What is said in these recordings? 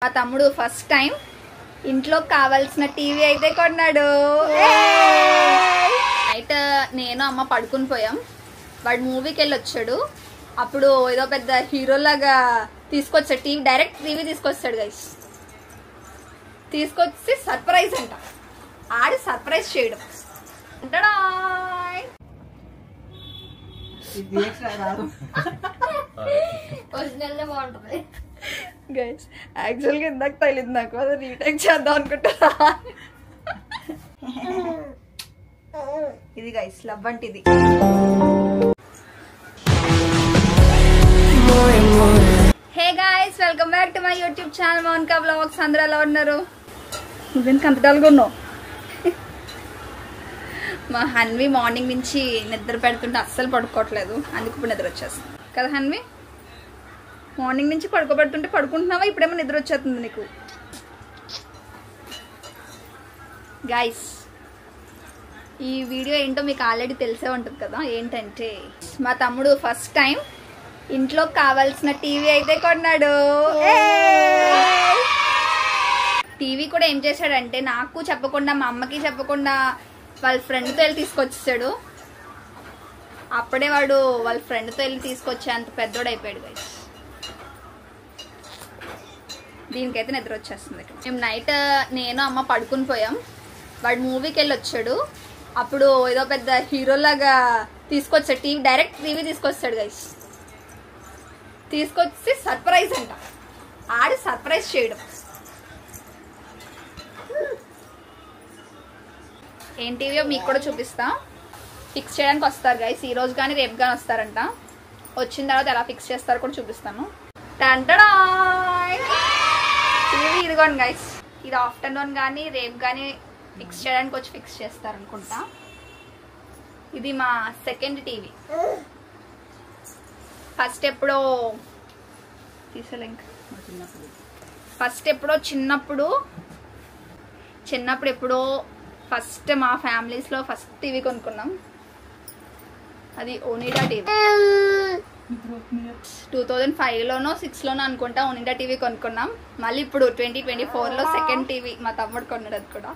మా తమ్ముడు first time ఇంట్లో కావాల్సిన టీవీ అయితే కొన్నాడు. నైట్ నేను అమ్మ పడుకుని పోయాం. వాడు మూవీకి వెళ్ళి వచ్చాడు. అప్పుడు ఏదో పెద్ద హీరోలాగా తీసుకొచ్చాడు టీవీ, డైరెక్ట్ టీవీ తీసుకొచ్చాడు గైస్. తీసుకొచ్చి సర్ప్రైజ్ అంట, ఆడి సర్ప్రైజ్ చేయడం అంటాడా. బాగుంటుంది గైస్. యాక్చువల్గా ఇందాక తగిలింది నాకు, అది రీటేక్ చేద్దాం అనుకుంటా. ఇది గైస్ లవ్ అంటే ఇది. Hey guys, welcome back to my YouTube channel Mounika vlogs. అందరూ ఎలా ఉన్నారు? నువ్వేం కంతటాలుగా ఉన్నావు? మా హన్వి మార్నింగ్ నుంచి నిద్ర పెడుతుంటే అస్సలు పడుకోవట్లేదు, అందుకు ఇప్పుడు నిద్ర వచ్చేస్తుంది కదా హన్వి. మార్నింగ్ నుంచి పడుకోబెడుతుంటే పడుకుంటున్నావా, ఇప్పుడేమో నిద్ర వచ్చేస్తుంది నీకు. గైస్, ఈ వీడియో ఏంటో మీకు ఆల్రెడీ తెలిసే ఉంటుంది కదా. ఏంటంటే మా తమ్ముడు ఫస్ట్ టైం ఇంట్లో కావాల్సిన టీవీ అయితే కొన్నాడు. టీవీ కూడా ఏం చేశాడంటే నాకు చెప్పకుండా, మా అమ్మకి చెప్పకుండా వాళ్ళ ఫ్రెండ్తో వెళ్ళి తీసుకొచ్చేసాడు. అప్పుడే వాడు వాళ్ళ ఫ్రెండ్తో వెళ్ళి తీసుకొచ్చే అంత పెద్దోడు అయిపోయాడు గైస్. దీనికైతే నిద్ర వచ్చేస్తుంది. మేము నైట్ నేను అమ్మ పడుకుని పోయాం. వాడు మూవీకి వెళ్ళి వచ్చాడు. అప్పుడు ఏదో పెద్ద హీరోలాగా తీసుకొచ్చాడు టీవీ, డైరెక్ట్ టీవీ తీసుకొచ్చాడు గైస్. తీసుకొచ్చి సర్ప్రైజ్ అంట, ఆడి సర్ప్రైజ్ చేయడం. ఏం టీవీయో మీకు కూడా చూపిస్తా. ఫిక్స్ చేయడానికి వస్తారు గైస్, ఈ రోజు కానీ రేపు కానీ వస్తారంట. వచ్చిన తర్వాత ఎలా ఫిక్స్ చేస్తారో కూడా చూపిస్తాను. టంటడా టీవీ ఇదిగోండి గైస్. ఇది ఆఫ్టర్నూన్ కానీ రేపు కానీ ఫిక్స్ చేయడానికి వచ్చి ఫిక్స్ చేస్తారనుకుంటా. ఇది మా సెకండ్ టీవీ. ఫస్ట్ ఎప్పుడో చిన్నప్పుడు ఎప్పుడో ఫస్ట్ మా ఫ్యామిలీస్లో ఫస్ట్ టీవీ కొనుక్కున్నాం. అది ఓనిడా టీవీ. 2005లోనో 6లోనో అనుకుంటా ఓనిడా టీవీ కొనుక్కున్నాం. మళ్ళీ ఇప్పుడు 2024లో సెకండ్ టీవీ మా తమ్ముడు కొన్నాడు. అది కూడా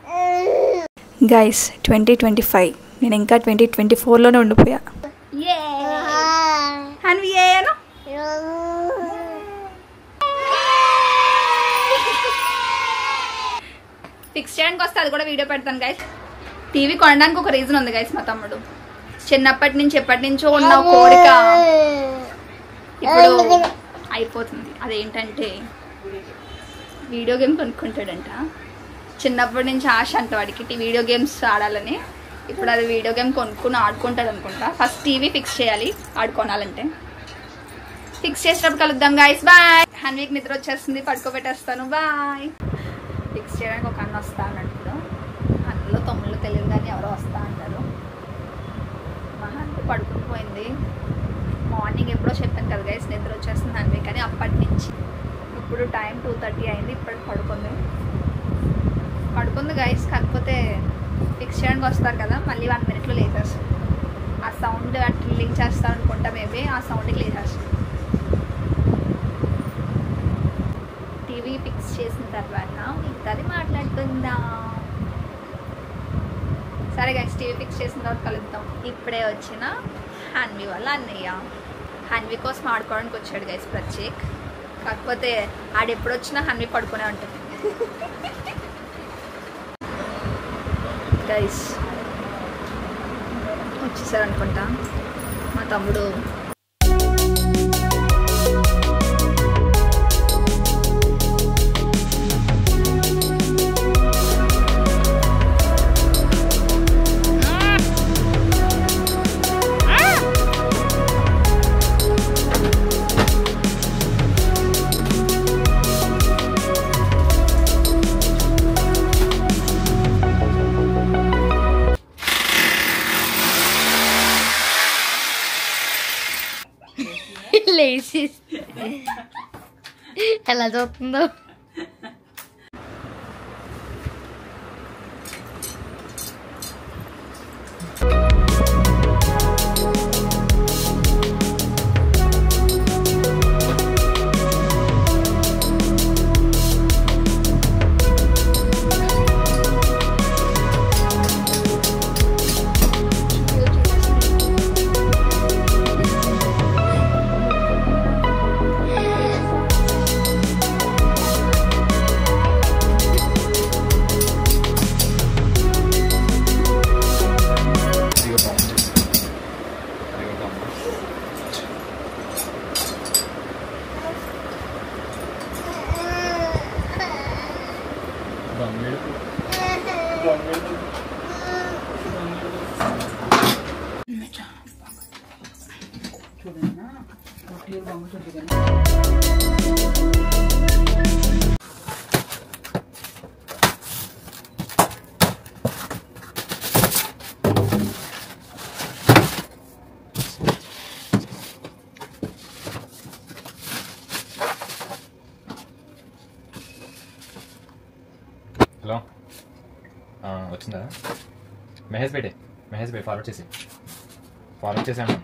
గైస్ 2025, నేను ఇంకా 2024లోనే ఉండిపోయా. ఫిక్స్ చేయడానికి వస్తే అది కూడా వీడియో పెడతాను గైస్. టీవీ కొనడానికి ఒక రీజన్ ఉంది గైస్. మా తమ్ముడు చిన్నప్పటి నుంచి ఎప్పటి నుంచో ఉన్న కోరిక ఇప్పుడు అయిపోతుంది. అదేంటంటే వీడియో గేమ్ కొనుక్కుంటాడంట. చిన్నప్పటి నుంచి ఆశ అంట వాడికి వీడియో గేమ్స్ ఆడాలని. ఇప్పుడు అది వీడియో గేమ్ కొనుక్కుని ఆడుకుంటాడు అనుకుంటా. ఫస్ట్ టీవీ ఫిక్స్ చేయాలి ఆడుకోనాలంటే. ఫిక్స్ చేసినప్పుడు కలుద్దాం గైస్. బాయ్. హన్వీకి నిద్ర వచ్చేస్తుంది, పడుకోబెట్టేస్తాను. బాయ్. ఫిక్స్ చేయడానికి ఒక అన్న వస్తా అన్నాడు. ఇప్పుడు అందులో తమ్ముళ్ళు తెలియదు కానీ ఎవరో వస్తా అంటారు. మా హన్వి పడుకుని పోయింది. మార్నింగ్ ఎప్పుడో చెప్పాను కదా గైస్, నిద్ర వచ్చేస్తుంది హన్వి. కానీ అప్పటి నుంచి ఇప్పుడు టైం 2:30 అయింది. ఇప్పటికి పడుకుంది గైస్. కాకపోతే ఫిక్స్ చేయడానికి వస్తారు కదా, మళ్ళీ 1 minute లేచేస్తుంది. ఆ సౌండ్ అట్లా లింక్ చేస్తారు అనుకుంటా. మేబీ ఆ సౌండ్కి లేచేస్తుంది. టీవీ ఫిక్స్ చేసిన తర్వాత మిగతాది మాట్లాడుకుందాం. సరే గైస్, టీవీ ఫిక్స్ చేసిన తర్వాత కలుద్దాం. ఇప్పుడే వచ్చిన హన్వి వాళ్ళ అన్నయ్య హన్వి కోసం ఆడుకోవడానికి వచ్చాడు గైస్ ప్రత్యేక్. కాకపోతే ఆడెప్పుడు వచ్చినా హన్వి పడుకునే ఉంటుంది గైస్. వచ్చేసారు అనుకుంటా మా తమ్ముడు. లేచి ఎలా చూస్తుందో. హలో వచ్చిందా? మహేష్ బేటే ఫార్వర్డ్ చేసాను.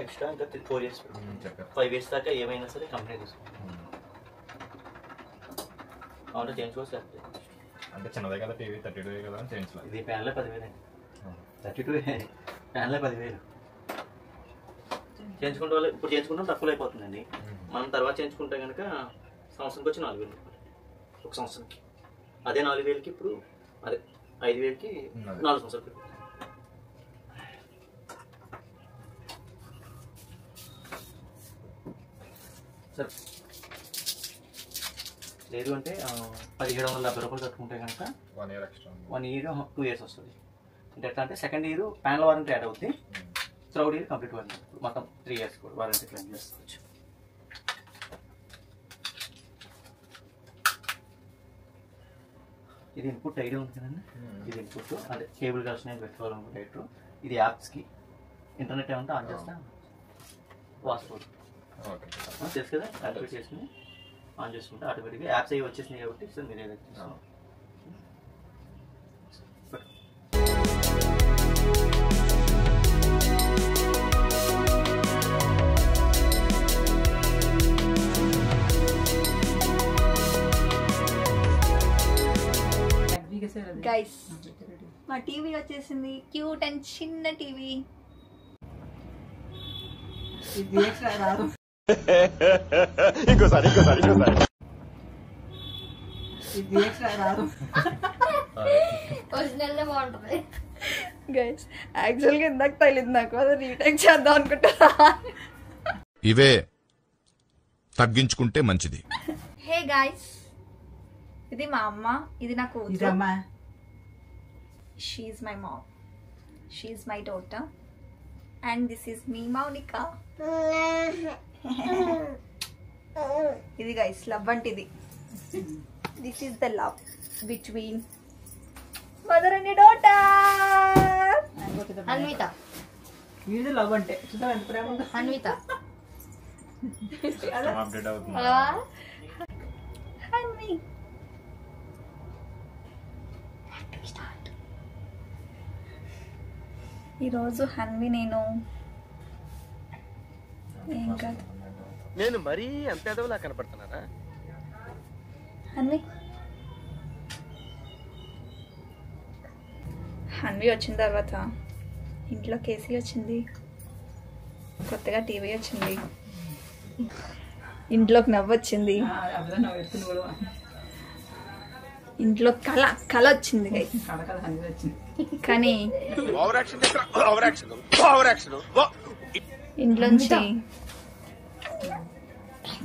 ఎక్స్ట్రా ఇంకా 4 years 5 years దాకా ఏమైనా సరే కంపెనీ తీసుకుంటాం. అవును చేయించుకోవచ్చు. అంటే చిన్నదే కదా టీవీ 32 కదా చేయించలేదు. ఇది ప్యాన్లే 10,000 32 ప్యాన్లే 10,000 చేయించుకుంటే వాళ్ళు ఇప్పుడు చేయించుకుంటాం తక్కువ అయిపోతుందండి. మనం తర్వాత చేయించుకుంటే కనుక సంవత్సరానికి వచ్చి 4,000 రూపాయలు ఒక సంవత్సరానికి. అదే 4,000కి ఇప్పుడు అదే 5,000కి 4 సంవత్సరాలు. సార్ లేదు అంటే 1,770 రూపాయలు కట్టుకుంటే కనుక 1 year ఎక్స్ట్రా 1 year 2 years వస్తుంది. అంటే ఎట్లా అంటే second year panel warranty add అవుతుంది, థర్డ్ ఇయర్ కంప్లీట్ వారంటీ మొత్తం 3 years కూడా వారంటీ క్లెయిమ్ చేసుకోవచ్చు. ఇది ఇన్పుట్ ఐడియా ఉంది కదండి, ఇది ఇన్పుట్ అదే కేబుల్ కనెక్షన్ అయితే పెట్టుకోవాలనుకుంటే డైరెక్టర్. ఇది యాప్స్కి ఇంటర్నెట్ ఏమంటే ఆన్ చేస్తా వాట్సాప్ తెలుసు కదా, యాక్టివేట్ చేసుకుని ఆన్ చేసుకుంటే ఆటోమేటిక్గా యాప్స్ అవి వచ్చేసినాయి కాబట్టి సార్ మీరు ఏదైతే చేస్తాం. గైస్ మా టీవీ వచ్చేసింది, క్యూట్ అండ్ చిన్న టీవీ. ఇంకోసారి ఒరిజినల్ బాగుంటుంది గైస్. యాక్చువల్గా ఇందాక తగిలింది నాకు, అది రీటేక్ చేద్దాం అనుకుంటా. ఇవే తగ్గించుకుంటే మంచిది. హే గైస్, ఇది మా అమ్మ, ఇది నా కూతురు. She is my mom, she is my daughter and this is me Mounika. ఇది గైస్ లవ్ అంటిది. This is the love between mother and daughter. Anvitha, ఇది లవ్ అంటే చూద్దాం ఎంత ప్రేమ ఉందో. అన్విత అప్డేట్ అవుతుంది. హన్వి ఈరోజు హన్వి నేను ఏం కాదు, నేను మరీ అంత ఎదవలా కనపడుతున్నానా? హన్వి హన్వి వచ్చిన తర్వాత ఇంట్లో కేసీ వచ్చింది, కొత్తగా టీవీ వచ్చింది, ఇంట్లోకి నవ్వు వచ్చింది, ఇంట్లో కళ వచ్చింది. కానీ ఇంట్లోంచి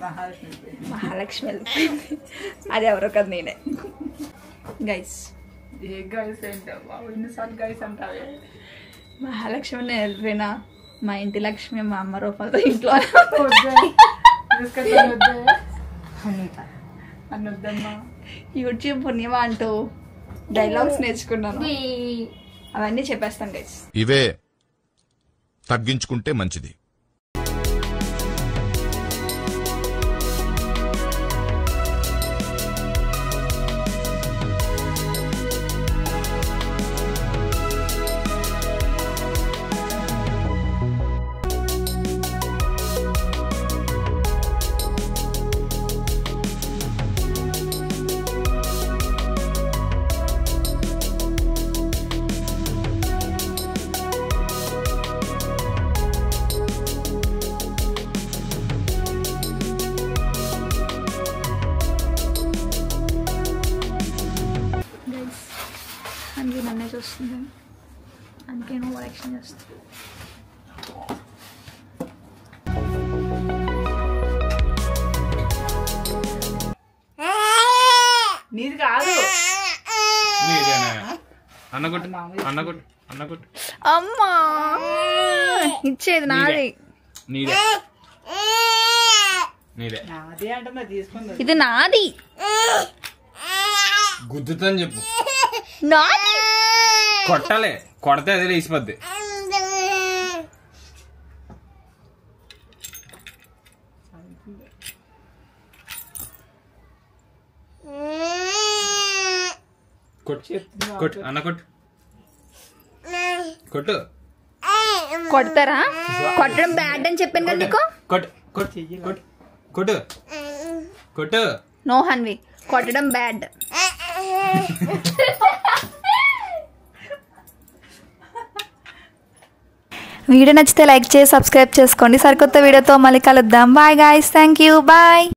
మహాలక్ష్మి వెళ్ళిపోయింది. అది ఎవరో కదా నేనే. గైస్ ఏ గైస్ ఏంటమ్మా ఎన్నిసార్లు గైస్ అంటావే? మహాలక్ష్మి నేను వెళ్ళిపోయినా, మా ఇంటి లక్ష్మి మా అమ్మ రూపాయలతో ఇంట్లో అనొద్దమ్మా. యూట్యూబ్ పుణ్యమా అంటూ డైలాగ్స్ నేర్చుకున్నాను, అవన్నీ చెప్పేస్తాను గైస్. ఇవే తగ్గించుకుంటే మంచిది. అందుకే నన్నే చూస్తుంది, అందుకే నువ్వు యాక్షన్ చేస్తాను. నీది కాదు. అమ్మా ఇచ్చేది నాది. నాదే అంటున్నా, తీసుకుంది. ఇది నాది. గుద్దుతని చెప్పు. నాది కొట్టాలి, కొడితే అదే లేచిపోద్ది. కొట్టు అన్న కొట్టు కొట్టు. కొడతారా? కొట్టడం బ్యాడ్ అని చెప్పాను కదా నీకు. కొట్టు కొట్టు కొట్టు కొట్టు కొట్టు. నో హన్వి, కొట్టడం బ్యాడ్. వీడియో నచ్చితే లైక్ చేసి సబ్స్క్రైబ్ చేసుకోండి. సరికొత్త వీడియోతో మళ్ళీ కలుద్దాం. Bye guys, thank you, bye.